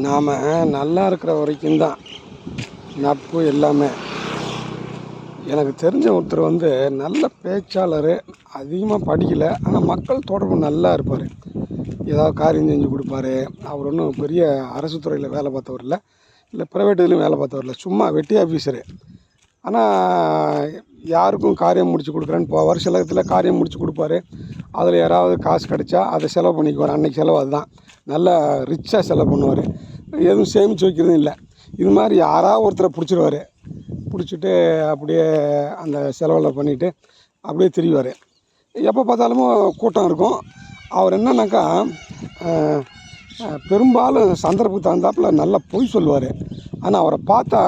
நாம் நல்லா இருக்கிற வரைக்கும் தான் நட்பு எல்லாமே. எனக்கு தெரிஞ்ச ஒருத்தர் நல்ல பேச்சாளர், அதிகமாக படிக்கலை, ஆனால் மக்கள் தொடர்பு நல்லா இருப்பார். ஏதாவது காரியம் செஞ்சு கொடுப்பாரு. அவர் ஒன்றும் பெரிய அரசு துறையில் வேலை பார்த்தவர் இல்லை ப்ரைவேட் இதுலையும் வேலை பார்த்தவர் இல்லை, சும்மா வெட்டி ஆஃபீஸரு. ஆனால் யாருக்கும் காரியம் முடித்து கொடுக்குறேன்னு போவார். சில இடத்துல காரியம் முடித்து கொடுப்பாரு. அதில் யாராவது காசு கிடச்சா அதை செலவு பண்ணிக்குவார். அன்றைக்கி செலவு அதுதான். நல்லா ரிச்சாக செலவு பண்ணுவார். எதுவும் சேமித்து வைக்கிறதும் இல்லை. இது மாதிரி யாராவது ஒருத்தரை பிடிச்சிருவார். பிடிச்சிட்டு அப்படியே அந்த செலவில் பண்ணிவிட்டு அப்படியே திரிவார். எப்போ பார்த்தாலும் கூட்டம் இருக்கும். அவர் என்னன்னாக்கா பெரும்பாலும் சந்தர்ப்பத்துக்கு தகுந்தாப்பில் நல்லா பொய் சொல்லுவார். ஆனால் அவரை பார்த்தா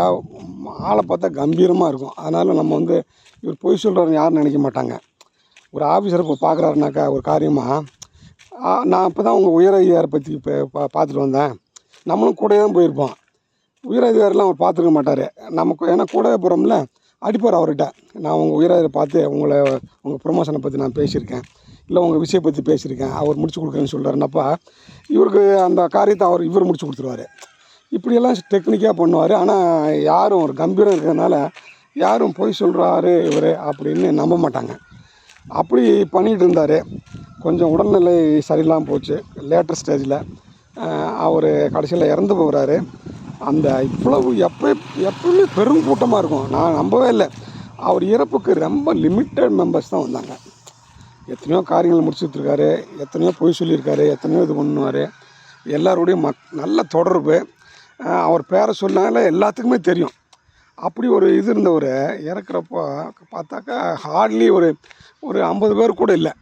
ஆளை பார்த்தா கம்பீரமாக இருக்கும். அதனால் நம்ம இவர் பொய் சொல்கிறாருன்னு யாரும் நினைக்க மாட்டாங்க. ஒரு ஆஃபீஸரை இப்போ பார்க்குறாருனாக்கா ஒரு காரியமாக, நான் இப்போ தான் உங்கள் உயர் அதிகாரி பற்றி இப்போ பார்த்துட்டு வந்தேன். நம்மளும் கூட தான் போயிருப்போம். உயர் அதிகாரிலாம் அவர் பார்த்துருக்க மாட்டார். நமக்கு ஏன்னா கூட போகிறோம்ல, அடிப்பார் அவர்கிட்ட. நான் உங்கள் உயர் அதிகாரி பார்த்து உங்கள் ப்ரொமோஷனை பற்றி நான் பேசியிருக்கேன், இல்லை உங்கள் விஷயம் பற்றி பேசியிருக்கேன், அவர் முடிச்சு கொடுக்குறேன்னு சொல்கிறாருன்னப்பா இவருக்கு அந்த காரியத்தை இவர் முடிச்சு கொடுத்துருவார். இப்படியெல்லாம் டெக்னிக்காக பண்ணுவார். ஆனால் யாரும் ஒரு கம்பீரம் இருக்கிறதுனால யாரும் பொய் சொல்கிறாரு இவர் அப்படின்னு நம்ப மாட்டாங்க. அப்படி பண்ணிகிட்டு இருந்தார். கொஞ்சம் உடல்நிலை சரியில்லாமல் போச்சு. லேட்டர் ஸ்டேஜில் அவர் கடைசியில் இறந்து போகிறாரு. அந்த இவ்வளவு எப்பவுமே பெரும் கூட்டமாக இருக்கும். நான் நம்பவே இல்லை. அவர் இறப்புக்கு ரொம்ப லிமிட்டட் மெம்பர்ஸ் தான் வந்தாங்க. எத்தனையோ காரியங்கள் முடிச்சுட்ருக்காரு, எத்தனையோ பொய் சொல்லியிருக்காரு, எத்தனையோ இது பண்ணுவார். எல்லாரோடையும் நல்ல தொடர்பு. அவர் பேரை சொன்னால எல்லாத்துக்குமே தெரியும். அப்படி ஒரு இது இருந்தவர் இறக்குறப்போ பார்த்தாக்கா ஹார்ட்லி ஒரு 50 பேர் கூட இல்லை.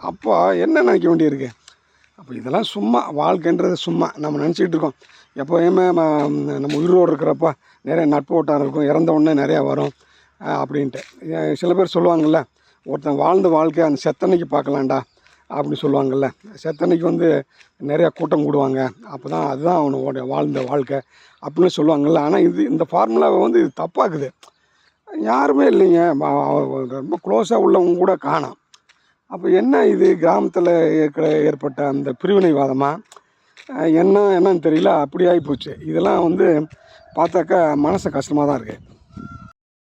அப்போ என்ன நினைக்க வேண்டியிருக்கு? அப்போ இதெல்லாம் சும்மா, வாழ்க்கைன்றது சும்மா நம்ம நினச்சிக்கிட்டு இருக்கோம். எப்போயுமே நம்ம உயிரோடு இருக்கிறப்ப நிறைய நட்பு வட்டாரம் இருக்கும், இறந்த உடனே நிறையா வரும் அப்படின்ட்டு. சில பேர் சொல்லுவாங்கள்ல, ஒருத்தன் வாழ்ந்த வாழ்க்கை அந்த செத்தன்னைக்கு பார்க்கலான்டா அப்படி சொல்லுவாங்கள்ல. செத்தன்னைக்கு நிறையா கூட்டம் கூடுவாங்க, அப்போ தான் அதுதான் அவனோட வாழ்ந்த வாழ்க்கை அப்படின்னு சொல்லுவாங்கள்ல. ஆனால் இந்த ஃபார்முலாவை இது தப்பாக்குது. யாருமே இல்லைங்க, ரொம்ப க்ளோஸாக உள்ளவங்க கூட காணோம். அப்போ என்ன இது கிராமத்தில் ஏற்பட்ட அந்த பிரிவினைவாதமாக என்னன்னு தெரியல, அப்படி ஆகிப்போச்சு. இதெல்லாம் பார்த்தாக்கா மனசு கஷ்டமாக தான் இருக்குது.